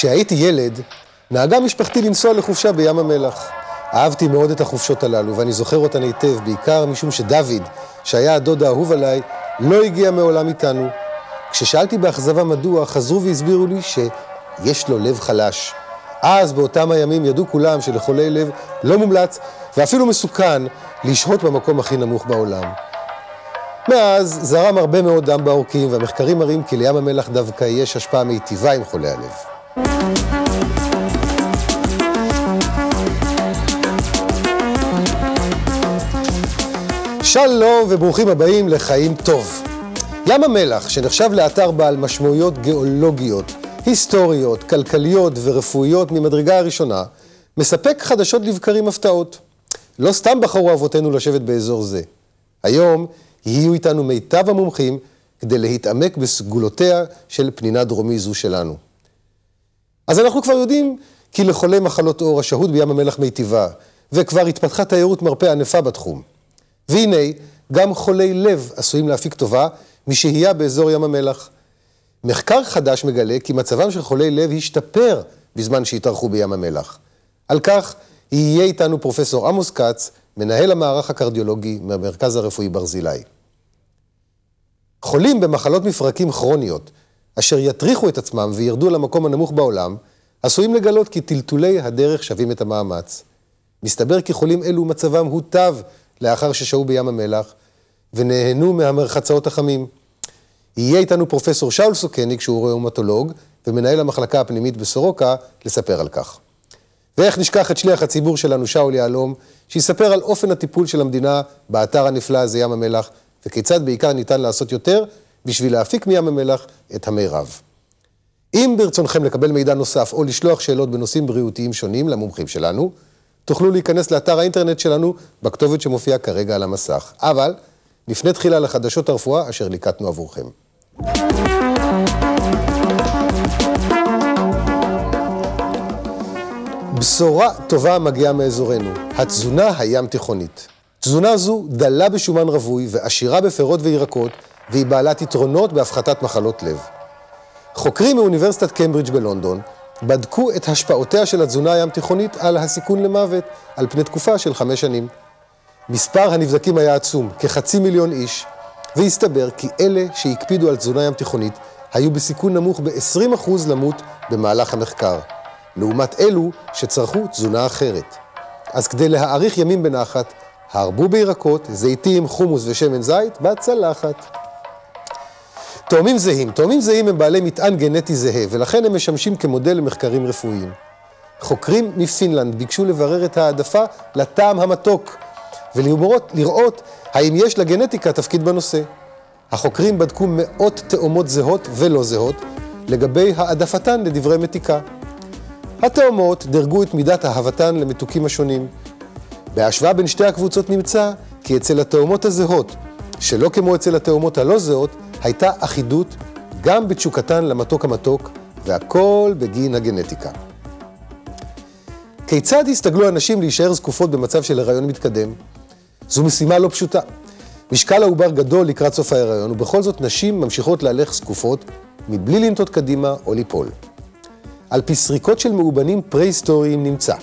כשהייתי ילד, נהגה משפחתי לנסוע לחופשה בים המלח. אהבתי מאוד את החופשות הללו, ואני זוכר אותן היטב, בעיקר משום שדוד, שהיה הדוד האהוב עליי, לא הגיע מעולם איתנו. כששאלתי באכזבה מדוע, חזרו והסבירו לי שיש לו לב חלש. אז באותם הימים ידעו כולם שלחולי לב לא מומלץ, ואפילו מסוכן לשהות במקום הכי נמוך בעולם. מאז זרם הרבה מאוד דם בעורקים, והמחקרים מראים כי לים המלח דווקא יש השפעה מיטיבה עם חולי הלב. שלום וברוכים הבאים לחיים טוב. ים המלח, שנחשב לאתר בעל משמעויות גיאולוגיות, היסטוריות, כלכליות ורפואיות ממדרגה הראשונה, מספק חדשות לבקרים הפתעות. לא סתם בחרו אבותינו לשבת באזור זה. היום יהיו איתנו מיטב המומחים כדי להתעמק בסגולותיה של פנינה דרומי זו שלנו. אז אנחנו כבר יודעים כי לחולי מחלות עור השהות בים המלח מיטיבה, וכבר התפתחה תיירות מרפא ענפה בתחום. והנה, גם חולי לב עשויים להפיק טובה משהייה באזור ים המלח. מחקר חדש מגלה כי מצבם של חולי לב השתפר בזמן שהתארחו בים המלח. על כך יהיה איתנו פרופסור עמוס כץ, מנהל המערך הקרדיולוגי מהמרכז הרפואי ברזילי. חולים במחלות מפרקים כרוניות, אשר יטריחו את עצמם וירדו למקום הנמוך בעולם, עשויים לגלות כי טלטולי הדרך שווים את המאמץ. מסתבר כי חולים אלו מצבם הוטב לאחר ששהו בים המלח, ונהנו מהמרחצאות החמים. יהיה איתנו פרופסור שאול סוקניק, שהוא ראומטולוג, ומנהל המחלקה הפנימית בסורוקה, לספר על כך. ואיך נשכח את שליח הציבור שלנו, שאול יהלום, שיספר על אופן הטיפול של המדינה באתר הנפלא הזה ים המלח, וכיצד בעיקר ניתן לעשות יותר בשביל להפיק מים המלח את המירב. אם ברצונכם לקבל מידע נוסף או לשלוח שאלות בנושאים בריאותיים שונים למומחים שלנו, תוכלו להיכנס לאתר האינטרנט שלנו בכתובת שמופיעה כרגע על המסך. אבל לפני תחילה לחדשות הרפואה אשר ליקטנו עבורכם. בשורה טובה מגיעה מאזורנו, התזונה הים תיכונית. תזונה זו דלה בשומן רווי ועשירה בפירות וירקות, והיא בעלת יתרונות בהפחתת מחלות לב. חוקרים מאוניברסיטת קיימברידג' בלונדון בדקו את השפעותיה של התזונה הים תיכונית על הסיכון למוות על פני תקופה של 5 שנים. מספר הנבדקים היה עצום, כ500,000 איש, והסתבר כי אלה שהקפידו על תזונה ים תיכונית היו בסיכון נמוך ב-20% למות במהלך המחקר, לעומת אלו שצרכו תזונה אחרת. אז כדי להאריך ימים בנחת, הרבו בירקות, זיתים, חומוס ושמן זית בצלחת. תאומים זהים הם בעלי מטען גנטי זהה, ולכן הם משמשים כמודל למחקרים רפואיים. חוקרים מפינלנד ביקשו לברר את העדפה לטעם המתוק, ולראות האם יש לגנטיקה תפקיד בנושא. החוקרים בדקו מאות תאומות זהות ולא זהות, לגבי העדפתן לדברי מתיקה. התאומות דרגו את מידת אהבתן למתוקים השונים. בהשוואה בין שתי הקבוצות נמצא כי אצל התאומות הזהות, שלא כמו אצל התאומות הלא זהות, הייתה אחידות גם בתשוקתן למתוק המתוק, והכל בגין הגנטיקה. כיצד הסתגלו אנשים להישאר זקופות במצב של הריון מתקדם? זו משימה לא פשוטה. משקל העובר גדול לקראת סוף ההיריון, ובכל זאת נשים ממשיכות להלך זקופות מבלי לנטות קדימה או ליפול. על פי סריקות של מאובנים פרה-היסטוריים נמצא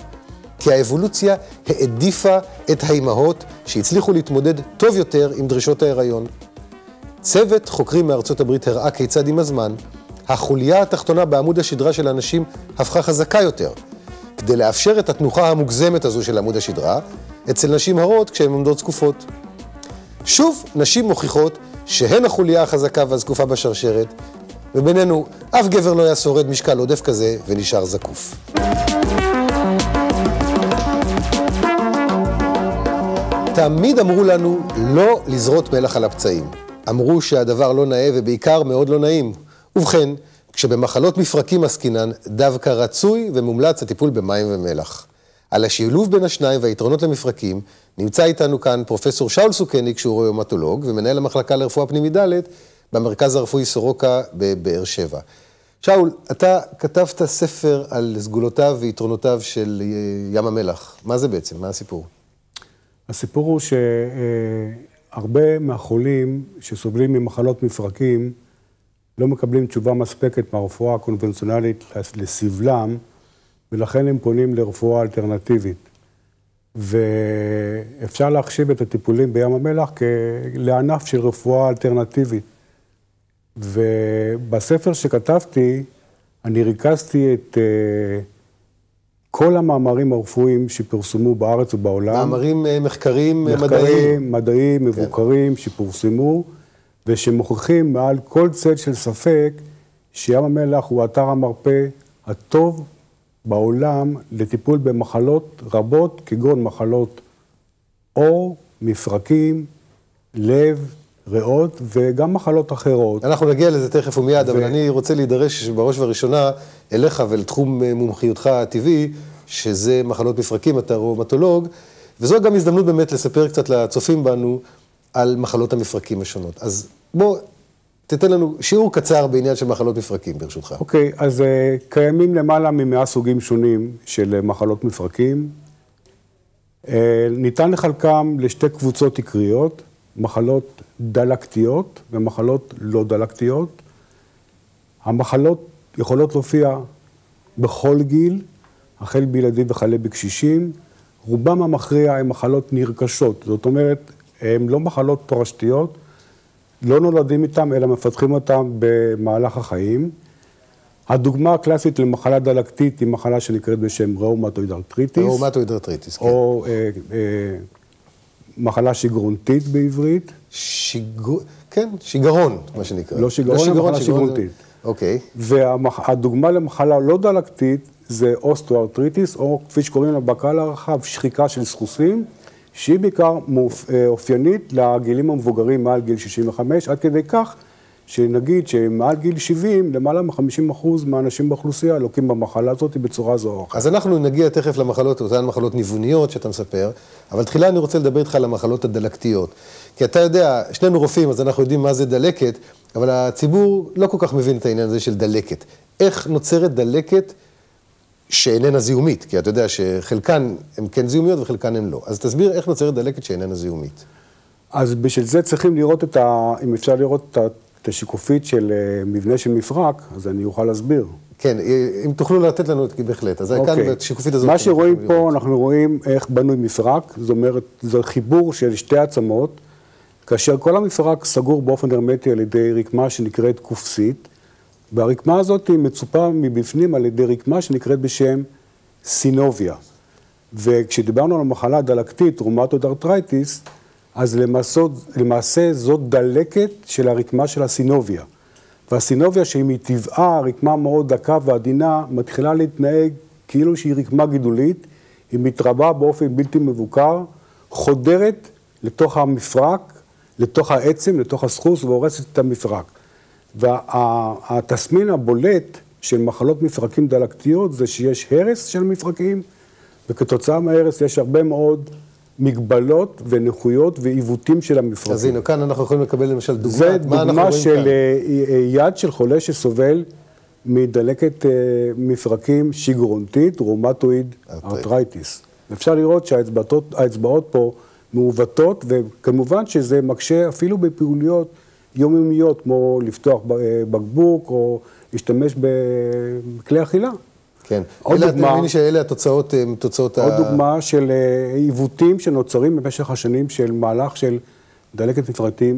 כי האבולוציה העדיפה את האימהות שהצליחו להתמודד טוב יותר עם דרישות ההיריון. צוות חוקרים מארצות הברית הראה כיצד עם הזמן, החוליה התחתונה בעמוד השדרה של האנשים הפכה חזקה יותר, כדי לאפשר את התנוחה המוגזמת הזו של עמוד השדרה, אצל נשים הרות כשהן עומדות זקופות. שוב, נשים מוכיחות שהן החוליה החזקה והזקופה בשרשרת, ובינינו, אף גבר לא היה שורד משקל עודף כזה ונשאר זקוף. תמיד אמרו לנו לא לזרות מלח על הפצעים. אמרו שהדבר לא נאה ובעיקר מאוד לא נעים. ובכן, כשבמחלות מפרקים עסקינן, דווקא רצוי ומומלץ הטיפול במים ומלח. על השילוב בין השניים והיתרונות למפרקים, נמצא איתנו כאן פרופסור שאול סוקניק, שהוא ראומטולוג ומנהל המחלקה לרפואה פנימית ד' במרכז הרפואי סורוקה בבאר שבע. שאול, אתה כתבת ספר על סגולותיו ויתרונותיו של ים המלח. מה זה בעצם? מה הסיפור? הסיפור הוא שהרבה מהחולים שסובלים ממחלות מפרקים לא מקבלים תשובה מספקת מהרפואה הקונבנציונלית לסבלם, ולכן הם פונים לרפואה אלטרנטיבית. ואפשר להחשיב את הטיפולים בים המלח לענף של רפואה אלטרנטיבית. ובספר שכתבתי, אני ריכזתי את כל המאמרים הרפואיים שפורסמו בארץ ובעולם. מאמרים מחקרים מדעיים, מבוקרים, שפורסמו, ושמוכיחים מעל כל צל של ספק, שים המלח הוא אתר המרפא הטוב בעולם לטיפול במחלות רבות, כגון מחלות עור, מפרקים, לב, ריאות וגם מחלות אחרות. אנחנו נגיע לזה תכף ומיד, אבל אני רוצה להידרש בראש ובראשונה אליך ולתחום מומחיותך הטבעי, שזה מחלות מפרקים, אתה ראומטולוג, וזו גם הזדמנות באמת לספר קצת לצופים בנו על מחלות המפרקים השונות. אז בוא, תתן לנו שיעור קצר בעניין של מחלות מפרקים, ברשותך. אוקיי, אז קיימים למעלה מ100 סוגים שונים של מחלות מפרקים. ניתן לחלקם לשתי קבוצות עיקריות, מחלות דלקתיות ומחלות לא דלקתיות. המחלות יכולות להופיע בכל גיל, החל בילדים וכלה בקשישים. רובם המכריע הם מחלות נרכשות, זאת אומרת, הן לא מחלות תורשתיות, לא נולדים איתם, אלא מפתחים אותם במהלך החיים. הדוגמה הקלאסית למחלה דלקתית היא מחלה שנקראת בשם ראומטואיד ארתריטיס. ראומטואיד ארתריטיס, כן. או מחלה שגרונתית בעברית. כן, שיגרון, מה שנקרא. לא שיגרון, אלא מחלה שגרונתית. אוקיי. והדוגמה למחלה לא דלקתית זה אוסטוארתריטיס, או כפי שקוראים לה בקהל הרחב, שחיקה של סחוסים, שהיא בעיקר אופיינית לגילים המבוגרים מעל גיל 65, עד כדי כך שנגיד שמעל גיל 70, למעלה מ-50% מהאנשים באוכלוסייה לוקים במחלה הזאת בצורה זו או אחרת. אז אנחנו נגיע תכף למחלות, אותן מחלות ניווניות שאתה מספר, אבל תחילה אני רוצה לדבר איתך על המחלות הדלקתיות. כי אתה יודע, שנינו רופאים, אז אנחנו יודעים מה זה דלקת, אבל הציבור לא כל כך מבין את העניין הזה של דלקת. איך נוצרת דלקת שאיננה זיהומית? כי אתה יודע שחלקן הן כן זיהומיות וחלקן הן לא. אז תסביר איך נוצרת דלקת שאיננה זיהומית. אז בשביל זה צריכים לראות אם אפשר לראות את השיקופית של מבנה של מפרק, אז אני אוכל להסביר. כן, אם תוכלו לתת לנו את בהחלט. אז כאן בשיקופית הזאת. מה שרואים פה, אנחנו רואים איך בנוי מפרק, זאת אומרת, זה חיבור של שתי עצמות, כאשר כל המפרק סגור באופן הרמטי על ידי רקמה שנקראת קופסית, והרקמה הזאת היא מצופה מבפנים על ידי רקמה שנקראת בשם סינוביה. וכשדיברנו על המחלה הדלקתית, ראומטואיד ארתריטיס, אז למעשה זאת דלקת של הרקמה של הסינוביה. והסינוביה שהיא מטבעה, רקמה מאוד דקה ועדינה, מתחילה להתנהג כאילו שהיא רקמה גידולית, היא מתרבה באופן בלתי מבוקר, חודרת לתוך המפרק, לתוך העצם, לתוך הסחוס, והורסת את המפרק. והתסמין הבולט של מחלות מפרקים דלקתיות זה שיש הרס של מפרקים, וכתוצאה מההרס יש הרבה מאוד מגבלות ונכויות ועיוותים של המפרקים. אז הנה, כאן אנחנו יכולים לקבל למשל דוגמה. זה דוגמה של יד של חולה שסובל מדלקת מפרקים שיגרונתית, ראומטואיד ארתריטיס. אפשר לראות שהאצבעות פה מעוותות, וכמובן שזה מקשה אפילו בפעוליות יומיומיות, כמו לפתוח בקבוק או להשתמש בכלי אכילה. כן, אלה התוצאות. עוד דוגמה של עיוותים שנוצרים במשך השנים של מהלך של דלקת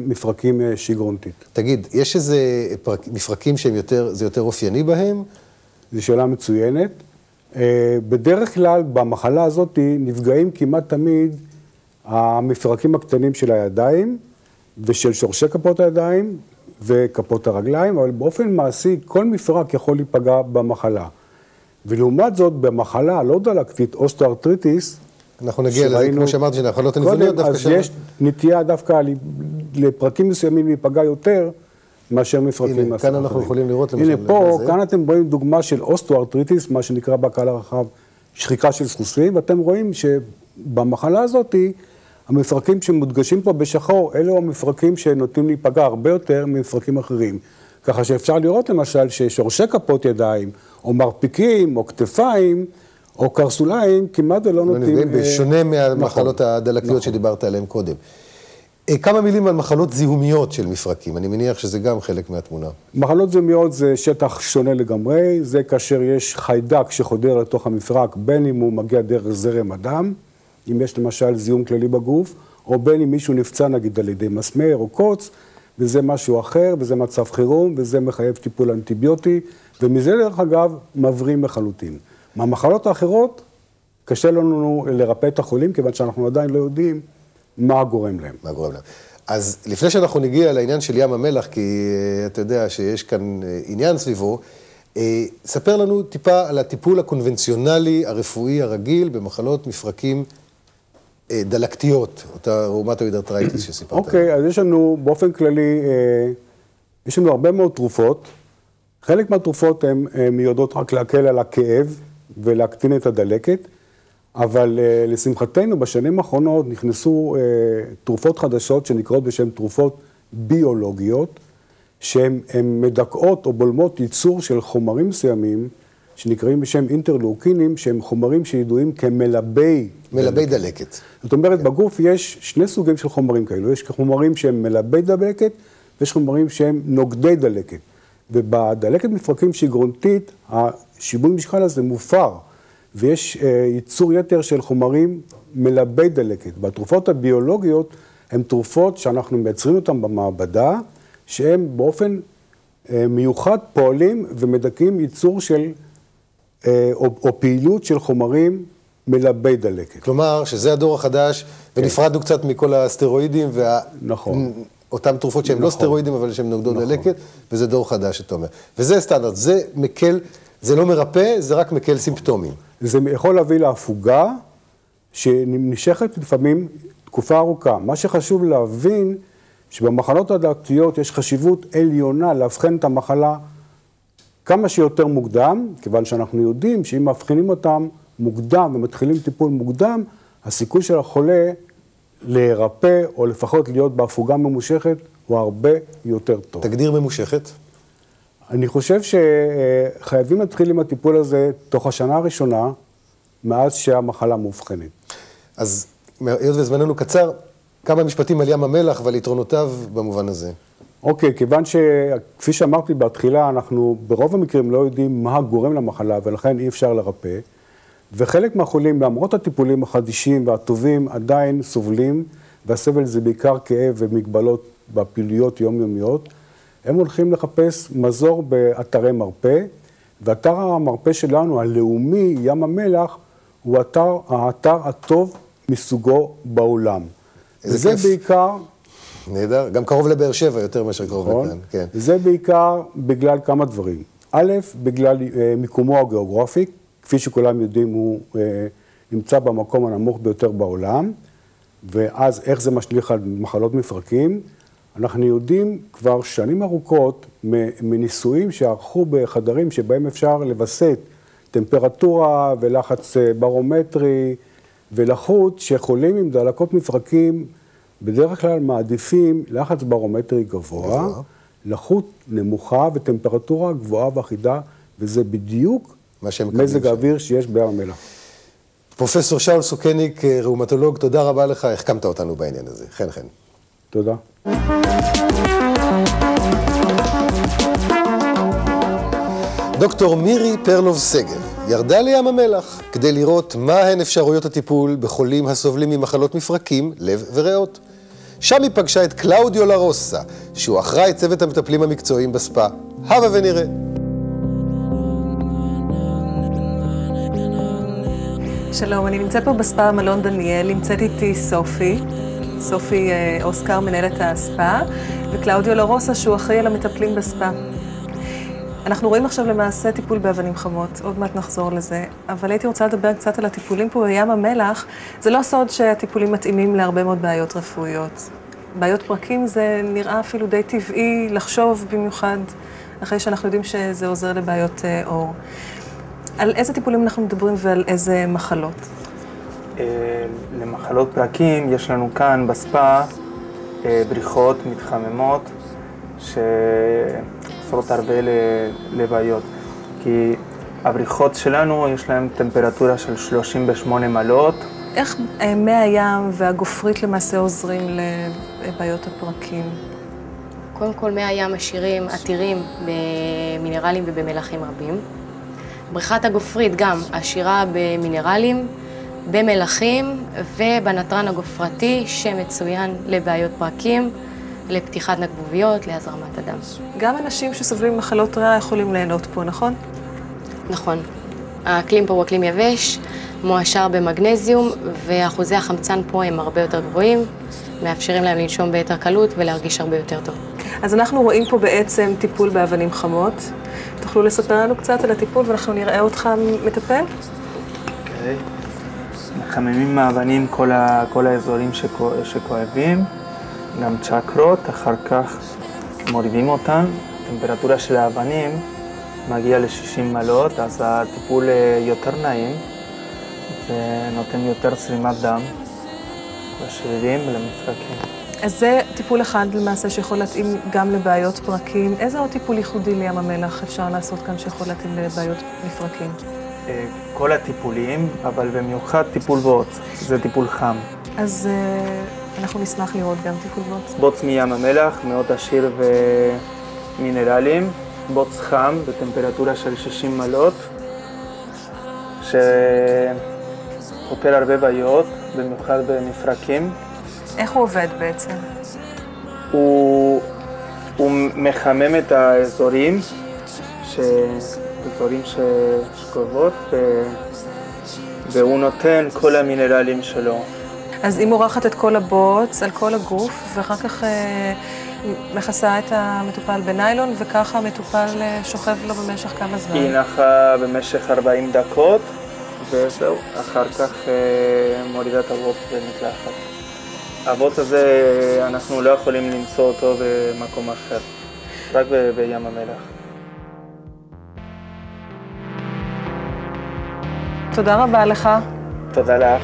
מפרקים שיגרונתית. תגיד, יש איזה מפרקים זה יותר אופייני בהם? זו שאלה מצוינת. בדרך כלל במחלה הזאת נפגעים כמעט תמיד המפרקים הקטנים של הידיים ושל שורשי כפות הידיים וכפות הרגליים, אבל באופן מעשי כל מפרק יכול להיפגע במחלה. ולעומת זאת, במחלה לא דלקתית, אוסטוארתריטיס, אנחנו נגיע לזה, כמו שאמרתי, שהמחלות הניווניות דווקא שם. אז יש נטייה דווקא לפרקים מסוימים להיפגע יותר מאשר מפרקים אחרים. הנה, כאן אנחנו יכולים לראות למשל. הנה פה, כאן אתם רואים דוגמה של אוסטוארתריטיס, מה שנקרא בקהל הרחב שחיקה של סחוסים, ואתם רואים שבמחלה הזאת, המפרקים שמודגשים פה בשחור, אלו המפרקים שנוטים להיפגע הרבה יותר ממפרקים אחרים. ככה שאפשר לראות למשל ששורשי כפות ידיים, או מרפיקים, או כתפיים, או קרסוליים, כמעט ולא נוטים... בשונה מהמחלות הדלקתיות שדיברת עליהן קודם. כמה מילים על מחלות זיהומיות של מפרקים, אני מניח שזה גם חלק מהתמונה. מחלות זיהומיות זה שטח שונה לגמרי, זה כאשר יש חיידק שחודר לתוך המפרק, בין אם הוא מגיע דרך זרם הדם, אם יש למשל זיהום כללי בגוף, או בין אם מישהו נפצע נגיד על ידי מסמר או קוץ, וזה משהו אחר, וזה מצב חירום, וזה מחייב טיפול אנטיביוטי, ומזה דרך אגב מברים לחלוטין. מהמחלות האחרות קשה לנו לרפא את החולים, כיוון שאנחנו עדיין לא יודעים מה גורם להם. מה גורם להם. אז לפני שאנחנו נגיע לעניין של ים המלח, כי אתה יודע שיש כאן עניין סביבו, ספר לנו טיפה על הטיפול הקונבנציונלי, הרפואי, הרגיל, במחלות מפרקים דלקתיות, אותה ראומטואיד ארתרייטיס שסיפרת. אוקיי, אז יש לנו באופן כללי, יש לנו הרבה מאוד תרופות. חלק מהתרופות הן מיועדות רק להקל על הכאב ולהקטין את הדלקת, אבל לשמחתנו בשנים האחרונות נכנסו תרופות חדשות שנקראות בשם תרופות ביולוגיות, שהן מדכאות או בולמות ייצור של חומרים מסוימים, שנקראים בשם אינטרלוקינים, שהם חומרים שידועים כמלבי דלקת. זאת אומרת, בגוף יש שני סוגים של חומרים כאלו, יש חומרים שהם מלבי דלקת, ויש חומרים שהם נוגדי דלקת. ובדלקת מפרקים שהיא גרונטית, השיווי משקל הזה מופר, ויש ייצור יתר של חומרים מלבי דלקת. והתרופות הביולוגיות הן תרופות שאנחנו מייצרים אותן במעבדה, שהן באופן מיוחד פועלים ומדכאים ייצור של, או פעילות של חומרים מלבי דלקת. כלומר, שזה הדור החדש, ונפרדנו קצת מכל הסטרואידים, נכון. אותם תרופות שהן לא סטרואידים, אבל שהן נוגדות דלקת, וזה דור חדש, אתה אומר. וזה סטנדרט, זה מקל, זה לא מרפא, זה רק מקל סימפטומים. זה יכול להביא להפוגה, שנמשכת לפעמים תקופה ארוכה. מה שחשוב להבין, שבמחלות הדלקתיות יש חשיבות עליונה להבחן את המחלה כמה שיותר מוקדם, כיוון שאנחנו יודעים שאם מבחינים אותם מוקדם ומתחילים טיפול מוקדם, הסיכוי של החולה להירפא או לפחות להיות בהפוגה ממושכת הוא הרבה יותר טוב. תגדיר ממושכת? אני חושב שחייבים להתחיל עם הטיפול הזה תוך השנה הראשונה, מאז שהמחלה מאובחנת. אז היות וזמננו קצר, כמה משפטים על ים המלח ועל יתרונותיו במובן הזה. אוקיי, כיוון שכפי שאמרתי בהתחילה, אנחנו ברוב המקרים לא יודעים מה גורם למחלה, ולכן אי אפשר לרפא. וחלק מהחולים, למרות הטיפולים החדישים והטובים, עדיין סובלים, והסבל זה בעיקר כאב ומגבלות בפעילויות יומיומיות. הם הולכים לחפש מזור באתרי מרפא, ואתר המרפא שלנו, הלאומי, ים המלח, הוא האתר הטוב מסוגו בעולם. וזה בעיקר... נהדר, גם קרוב לבאר שבע יותר מאשר קרוב לכאן, כן. זה בעיקר בגלל כמה דברים. א', בגלל מיקומו הגיאוגרפי, כפי שכולם יודעים, הוא נמצא במקום הנמוך ביותר בעולם, ואז איך זה משליך על מחלות מפרקים. אנחנו יודעים כבר שנים ארוכות מניסויים שערכו בחדרים שבהם אפשר לבסט טמפרטורה ולחץ ברומטרי ולחות, שחולים עם דלקות מפרקים בדרך כלל מעדיפים לחץ ברומטרי גבוה, לחות נמוכה וטמפרטורה גבוהה ואחידה, וזה בדיוק מזג האוויר שיש בים המלח. פרופסור שאול סוכניק, ראומטולוג, תודה רבה לך, החכמת אותנו בעניין הזה. חן חן. תודה. דוקטור מירי פרלוב סגל ירדה לים המלח כדי לראות מה הן אפשרויות הטיפול בחולים הסובלים ממחלות מפרקים, לב וריאות. שם היא פגשה את קלאודיו לרוסה, שהוא אחראי צוות המטפלים המקצועיים בספה. הבה ונראה. שלום, אני נמצאת פה בספה מלון דניאל, נמצאת איתי סופי אוסקר, מנהלת הספה, וקלאודיו לרוסה, שהוא אחראי על המטפלים בספה. אנחנו רואים עכשיו למעשה טיפול באבנים חמות, עוד מעט נחזור לזה, אבל הייתי רוצה לדבר קצת על הטיפולים פה בים המלח. זה לא סוד שהטיפולים מתאימים להרבה מאוד בעיות רפואיות. בעיות פרקים זה נראה אפילו די טבעי לחשוב במיוחד, אחרי שאנחנו יודעים שזה עוזר לבעיות עור. על איזה טיפולים אנחנו מדברים ועל איזה מחלות? למחלות פרקים יש לנו כאן בספה בריחות מתחממות שעושות הרבה לבעיות. כי הבריחות שלנו יש להן טמפרטורה של 38 מעלות. איך מי הים והגופרית למעשה עוזרים בעיות הפרקים? קודם כל, מי הים עתירים במינרלים ובמלחים רבים. בריכת הגופרית גם עשירה במינרלים, במלחים ובנתרן הגופרתי שמצוין לבעיות פרקים, לפתיחת נקבוביות, להזרמת הדם. גם אנשים שסובלים ממחלות ריאה יכולים ליהנות פה, נכון? נכון. האקלים פה הוא אקלים יבש, מועשר במגנזיום, ואחוזי החמצן פה הם הרבה יותר גבוהים, מאפשרים להם לנשום ביתר קלות ולהרגיש הרבה יותר טוב. אז אנחנו רואים פה בעצם טיפול באבנים חמות. תוכלו לספר לנו קצת על הטיפול ואנחנו נראה אותך מטפל? אוקיי. מחממים מהאבנים כל האזורים שכואבים, גם צ'קרות, אחר כך מורידים אותן. הטמפרטורה של האבנים מגיעה ל-60 מעלות, אז הטיפול יותר נעים ונותן יותר זרימת דם לשרירים ולמפרקים. אז זה טיפול אחד למעשה שיכול להתאים גם לבעיות פרקים. איזה עוד טיפול ייחודי לים המלח אפשר לעשות כאן שיכול להתאים לבעיות מפרקים? כל הטיפולים, אבל במיוחד טיפול בוץ, זה טיפול חם. אז אנחנו נשמח לראות גם טיפול בוץ. בוץ מים המלח, מאוד עשיר ומינרלים, בוץ חם בטמפרטורה של 60 מעלות, שפותר הרבה בעיות, במיוחד במפרקים. איך הוא עובד בעצם? הוא מחמם את האזורים, אזורים שכואבות, והוא נותן כל המינרלים שלו. אז היא מורחת את כל הבוץ על כל הגוף, ואחר כך מכסה את המטופל בניילון, וככה המטופל שוכב לו במשך כמה זמן? היא נחה במשך 40 דקות, וזהו, אחר כך מורידה את הבוץ במקלחת. הבוץ הזה, אנחנו לא יכולים למצוא אותו במקום אחר, רק בים המלח. תודה רבה לך. תודה לך.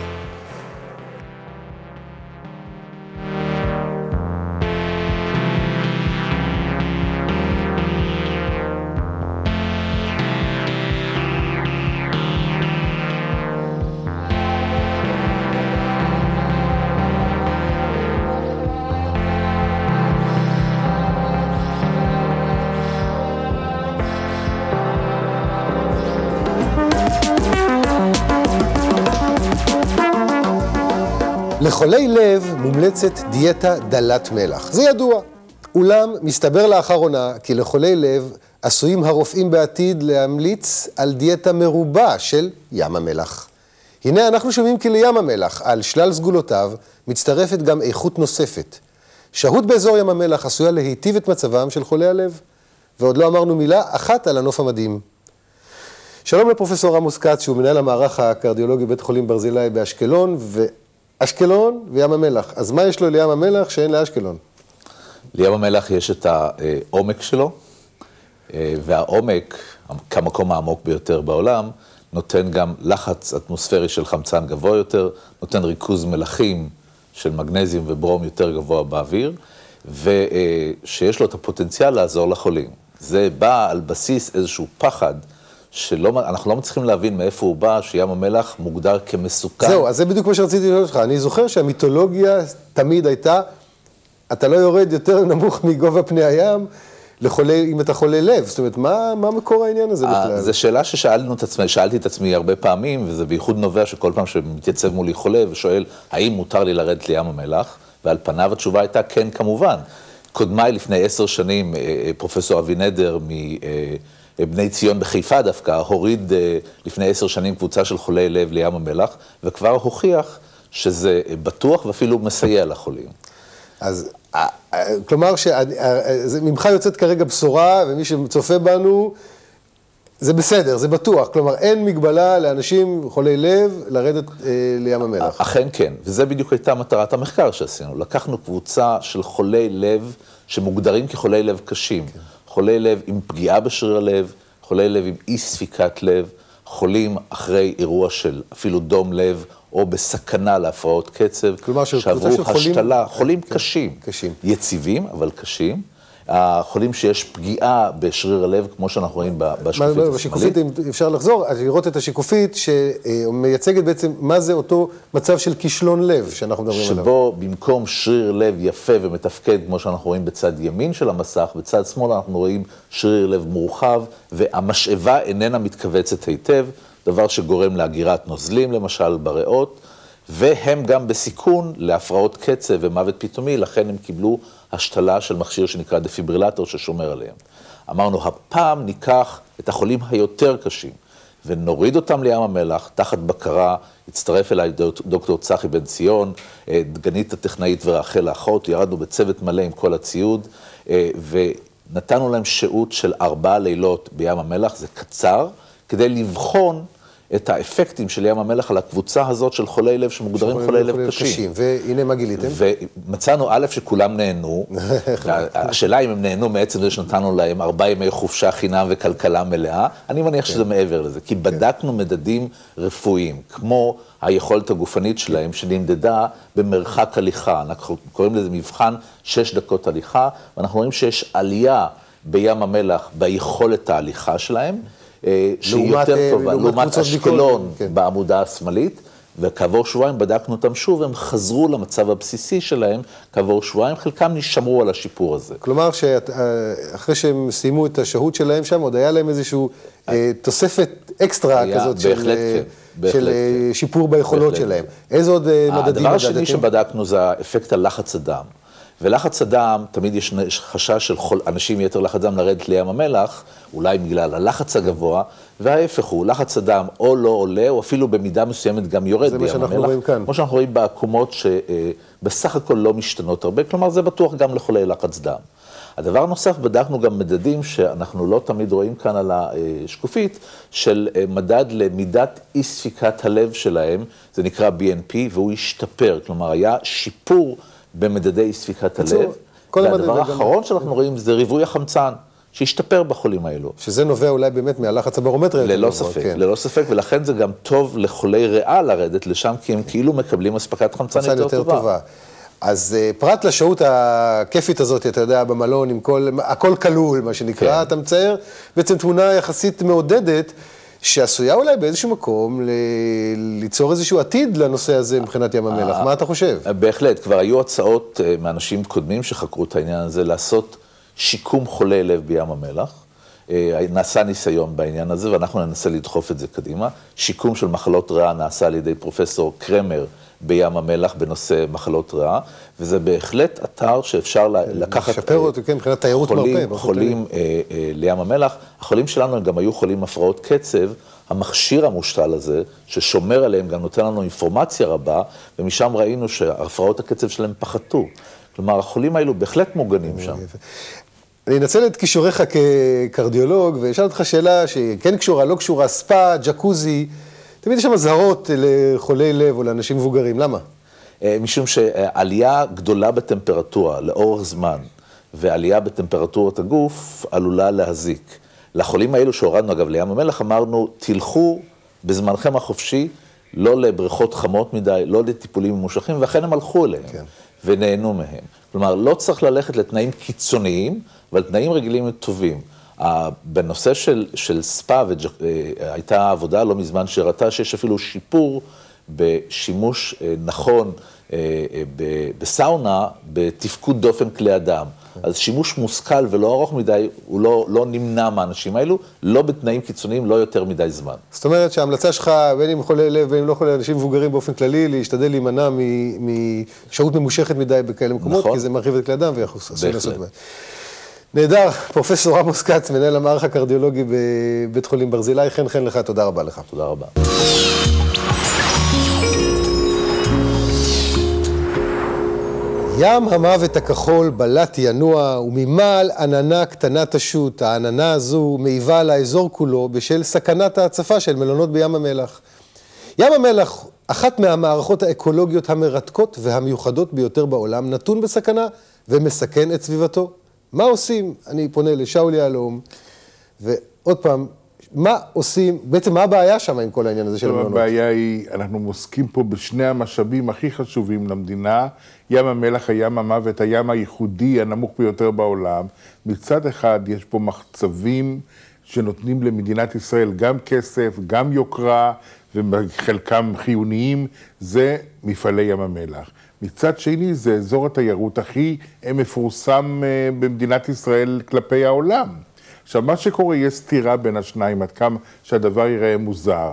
לחולי לב מומלצת דיאטה דלת מלח. זה ידוע. אולם מסתבר לאחרונה כי לחולי לב עשויים הרופאים בעתיד להמליץ על דיאטה מרובה של ים המלח. הנה אנחנו שומעים כי לים המלח, על שלל סגולותיו, מצטרפת גם איכות נוספת. שהות באזור ים המלח עשויה להיטיב את מצבם של חולי הלב. ועוד לא אמרנו מילה אחת על הנוף המדהים. שלום לפרופסור עמוס כץ, שהוא מנהל המערך הקרדיולוגי בית חולים ברזילי באשקלון, אשקלון וים המלח. אז מה יש לו לים המלח שאין לאשקלון? לים המלח יש את העומק שלו, והעומק, כמקום העמוק ביותר בעולם, נותן גם לחץ אטמוספרי של חמצן גבוה יותר, נותן ריכוז מלחים של מגנזיום וברום יותר גבוה באוויר, ושיש לו את הפוטנציאל לעזור לחולים. זה בא על בסיס איזשהו פחד, אנחנו לא מצליחים להבין מאיפה הוא בא, שים המלח מוגדר כמסוכן. זהו, אז זה בדיוק מה שרציתי לשאול אותך. אני זוכר שהמיתולוגיה תמיד הייתה, אתה לא יורד יותר נמוך מגובה פני הים, אם אתה חולה לב. זאת אומרת, מה מקור העניין הזה בכלל? זו שאלה שאלתי את עצמי הרבה פעמים, וזה בייחוד נובע שכל פעם שמתייצב מולי חולה ושואל, האם מותר לי לרדת לים המלח? ועל פניו התשובה הייתה כן, כמובן. קודמיי לפני 10 שנים, פרופסור אבי נדר בני ציון בחיפה דווקא, הוריד לפני 10 שנים קבוצה של חולי לב לים המלח, וכבר הוכיח שזה בטוח ואפילו מסייע לחולים. אז, כלומר, ממך יוצאת כרגע בשורה, ומי שצופה בנו, זה בסדר, זה בטוח. כלומר, אין מגבלה לאנשים חולי לב לרדת לים המלח. אכן כן, וזה בדיוק הייתה מטרת המחקר שעשינו. לקחנו קבוצה של חולי לב שמוגדרים כחולי לב קשים. כן. חולי לב עם פגיעה בשריר הלב, חולי לב עם אי ספיקת לב, חולים אחרי אירוע של אפילו דום לב, או בסכנה להפרעות קצב, כלומר, שעברו השתלה, חולים קשים. יציבים, אבל קשים. החולים שיש פגיעה בשריר הלב, כמו שאנחנו רואים בשקופית השמאלית. בשקופית, אם אפשר לחזור, לראות את השקופית שמייצגת בעצם מה זה אותו מצב של כישלון לב שאנחנו מדברים עליו. שבו במקום שריר לב יפה ומתפקד, כמו שאנחנו רואים בצד ימין של המסך, בצד שמאל אנחנו רואים שריר לב מורחב, והמשאבה איננה מתכווצת היטב, דבר שגורם להגירת נוזלים, למשל בריאות, והם גם בסיכון להפרעות קצב ומוות פתאומי, לכן הם קיבלו השתלה של מכשיר שנקרא דפיברילטור ששומר עליהם. אמרנו, הפעם ניקח את החולים היותר קשים, ונוריד אותם לים המלח, תחת בקרה, הצטרף אליי דוקטור צחי בן ציון, דגנית הטכנאית ורחל האחות, ירדנו בצוות מלא עם כל הציוד, ונתנו להם שהות של 4 לילות בים המלח, זה קצר, כדי לבחון את האפקטים של ים המלח על הקבוצה הזאת של חולי לב שמוגדרים חולי לב קשים. והנה מה גיליתם? ומצאנו א' שכולם נהנו, השאלה אם הם נהנו מעצם זה שנתנו להם 4 ימי חופשה חינם וכלכלה מלאה, אני מניח שזה מעבר לזה, כי בדקנו מדדים רפואיים, כמו היכולת הגופנית שלהם שנמדדה במרחק הליכה, אנחנו קוראים לזה מבחן 6 דקות הליכה, ואנחנו רואים שיש עלייה בים המלח ביכולת ההליכה שלהם, שהיא יותר טובה, לעומת אשקלון בעמודה השמאלית, וכעבור שבועיים בדקנו אותם שוב, הם חזרו למצב הבסיסי שלהם, כעבור שבועיים, חלקם נשמרו על השיפור הזה. כלומר, שאחרי שהם סיימו את השהות שלהם שם, עוד היה להם איזושהי תוספת אקסטרה כזאת של שיפור ביכולות שלהם. איזה עוד מדדים מדדתם? הדבר השני שבדקנו זה האפקט הלחץ הדם. ולחץ הדם, תמיד יש חשש של אנשים יתר לחץ דם לרדת לים המלח, אולי בגלל הלחץ הגבוה, וההפך הוא, לחץ הדם או לא עולה, או אפילו במידה מסוימת גם יורד בים המלח. זה מה שאנחנו רואים כאן. כמו שאנחנו רואים בעקומות שבסך הכל לא משתנות הרבה, כלומר זה בטוח גם לחולי לחץ דם. הדבר נוסף, בדקנו גם מדדים שאנחנו לא תמיד רואים כאן על השקופית, של מדד למידת אי ספיקת הלב שלהם, זה נקרא BNP, והוא השתפר, כלומר היה שיפור במדדי ספיקת הלב, והדבר האחרון שאנחנו רואים זה ריבוי החמצן, שהשתפר בחולים האלו. שזה נובע אולי באמת מהלחץ הברומטרי. ללא ספק, ללא ספק, ולכן זה גם טוב לחולי ריאה לרדת לשם, כי הם כאילו מקבלים אספקת חמצן יותר טובה. אז פרט לשהות הכיפית הזאת, אתה יודע, במלון, עם הכל כלול, מה שנקרא, אתה מצייר בעצם תמונה יחסית מעודדת, שעשויה אולי באיזשהו מקום ליצור איזשהו עתיד לנושא הזה מבחינת ים המלח. מה אתה חושב? בהחלט, כבר היו הצעות מאנשים קודמים שחקרו את העניין הזה, לעשות שיקום חולי לב בים המלח. נעשה ניסיון בעניין הזה, ואנחנו ננסה לדחוף את זה קדימה. שיקום של מחלות ריאה נעשה על ידי פרופסור קרמר בים המלח בנושא מחלות ריאה, וזה בהחלט אתר שאפשר לקחת לשפר אותו, כן, מבחינת תיירות מרפא. חולים לים המלח. החולים שלנו הם גם היו חולים הפרעות קצב, המכשיר המושתל הזה, ששומר עליהם, גם נותן לנו אינפורמציה רבה, ומשם ראינו שהפרעות הקצב שלהם פחתו. כלומר, החולים האלו בהחלט מוגנים שם. אני אנצל את כישוריך כקרדיולוג, ואשאל אותך שאלה שכן קשורה, לא קשורה, ספא, ג'קוזי, תמיד יש שם אזהרות לחולי לב או לאנשים מבוגרים, למה? משום שעלייה גדולה בטמפרטורה לאורך זמן, ועלייה בטמפרטורת הגוף עלולה להזיק. לחולים האלו שהורדנו אגב לים המלח, אמרנו, תלכו בזמנכם החופשי, לא לבריכות חמות מדי, לא לטיפולים ממושכים, ואכן הם הלכו אליהם, כן. ונהנו מהם. כלומר, לא צריך ללכת לתנאים קיצוניים, אבל תנאים רגילים וטובים. בנושא של ספא, הייתה עבודה לא מזמן שהראתה שיש אפילו שיפור בשימוש נכון בסאונה, בתפקוד דופן כלי הדם. אז שימוש מושכל ולא ארוך מדי, הוא לא נמנע מהאנשים האלו, לא בתנאים קיצוניים, לא יותר מדי זמן. זאת אומרת שההמלצה שלך, בין אם חולי לב, בין אם לא חולי אנשים מבוגרים באופן כללי, להשתדל להימנע משהות ממושכת מדי בכאלה מקומות, כי זה מרחיב את כלי הדם ויחסו לעשות בהם. נהדר, פרופסור עמוס כץ, מנהל המערך הקרדיולוגי בבית חולים ברזילי, חן לך, תודה רבה לך. תודה רבה. ים המוות הכחול בלט ינוע וממעל עננה קטנה תשוט. העננה הזו מעיבה על האזור כולו בשל סכנת ההצפה של מלונות בים המלח. ים המלח, אחת מהמערכות האקולוגיות המרתקות והמיוחדות ביותר בעולם, נתון בסכנה ומסכן את סביבתו. מה עושים? אני פונה לשאול יהלום, ועוד פעם, מה עושים, בעצם מה הבעיה שם עם כל העניין הזה של המלונות? הבעיה היא, אנחנו עוסקים פה בשני המשאבים הכי חשובים למדינה, ים המלח, הים המוות, הים הייחודי הנמוך ביותר בעולם. מצד אחד יש פה מחצבים שנותנים למדינת ישראל גם כסף, גם יוקרה, וחלקם חיוניים, זה מפעלי ים המלח. מצד שני זה אזור התיירות הכי מפורסם במדינת ישראל כלפי העולם. עכשיו, מה שקורה, יש סתירה בין השניים, עד כמה שהדבר ייראה מוזר.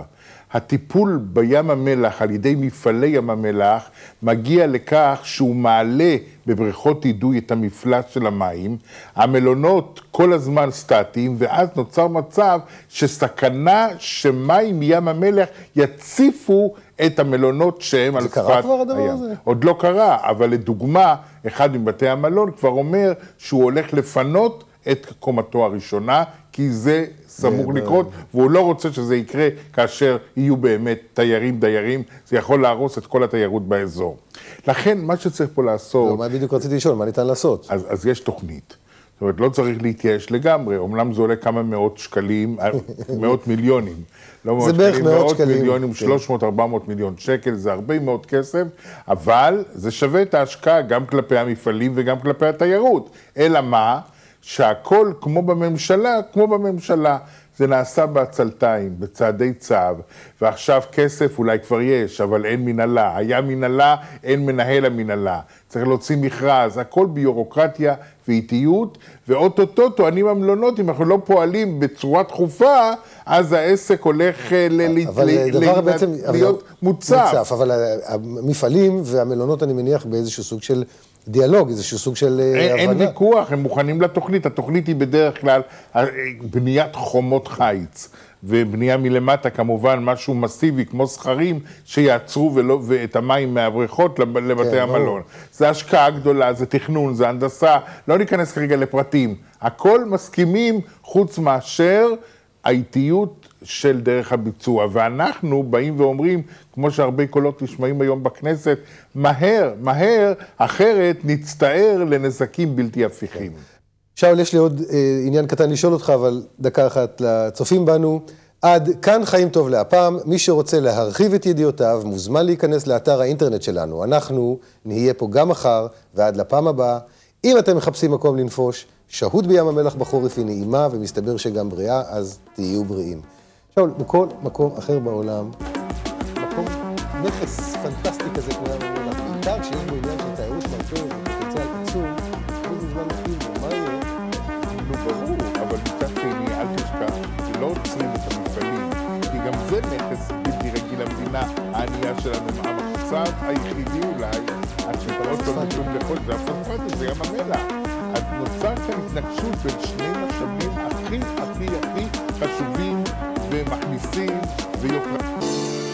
הטיפול בים המלח על ידי מפעלי ים המלח מגיע לכך שהוא מעלה בבריכות אידוי את המפלס של המים, המלונות כל הזמן סטטיים, ואז נוצר מצב שסכנה שמים מים המלח יציפו את המלונות שהם על שפת הים. זה קרה כבר הדבר הזה? עוד לא קרה, אבל לדוגמה, אחד מבתי המלון כבר אומר שהוא הולך לפנות את קומתו הראשונה, כי זה סמוך לקרות, והוא לא רוצה שזה יקרה כאשר יהיו באמת דיירים, זה יכול להרוס את כל התיירות באזור. לכן, מה שצריך פה לעשות... מה בדיוק רציתי לשאול, מה ניתן לעשות? אז יש תוכנית. זאת אומרת, לא צריך להתייאש לגמרי, אומנם זה עולה כמה מאות שקלים, מאות מיליונים. לא מאות שקלים, מאות מיליונים, 300-400 מיליון שקל, זה הרבה מאוד כסף, אבל זה שווה את ההשקעה גם כלפי המפעלים וגם כלפי התיירות. אלא מה? שהכל כמו בממשלה, זה נעשה בעצלתיים, בצעדי צו, ועכשיו כסף אולי כבר יש, אבל אין מנהלה, היה מנהלה, אין מנהל המנהלה, צריך להוציא מכרז, הכל ביורוקרטיה ואיטיות, ואוטוטו טוענים המלונות, אם אנחנו לא פועלים בצורה דחופה, אז העסק הולך להיות מוצף. אבל המפעלים והמלונות, אני מניח, באיזשהו סוג של דיאלוג, איזשהו סוג של הבנה. אין ויכוח, הם מוכנים לתוכנית. התוכנית היא בדרך כלל בניית חומות חיץ, ובנייה מלמטה כמובן משהו מסיבי, כמו סחרים, שיעצרו את המים מהבריכות לבתי המלון. זה השקעה גדולה, זה תכנון, זה הנדסה, לא ניכנס כרגע לפרטים. הכל מסכימים חוץ מאשר האיטיות של דרך הביצוע, ואנחנו באים ואומרים, כמו שהרבה קולות נשמעים היום בכנסת, מהר, אחרת נצטער לנזקים בלתי הפיכים. שאול, יש לי עוד עניין קטן לשאול אותך, אבל דקה אחת לצופים בנו. עד כאן חיים טוב להפעם, מי שרוצה להרחיב את ידיעותיו, מוזמן להיכנס לאתר האינטרנט שלנו. אנחנו נהיה פה גם מחר ועד לפעם הבאה. אם אתם מחפשים מקום לנפוש, שהות בים המלח בחורף היא נעימה, ומסתבר שגם בריאה, אז תהיו בריאים. שאול, בכל מקום אחר בעולם, מקום נכס פנטסטי כזה כמו ים המלח, בעיקר כשיש בו עניין של תיירות מרפא ופוטנציאל עצום, כל מזמן נפעיל בו, מה יהיה? נו ברור, אבל מצד שני, אל תשכח, לא עוצרים את המפעלים, כי גם זה נכס בלתי רגיל למדינה, הענייה שלנו, המחצב היחידי אולי, השטרות לא נותנים לכל זה, הפוספטים, זה ים המלח. אז נוצר כאן התנגשות בין שני משאבים הכי חשובים ומכניסים ויוקרתיים.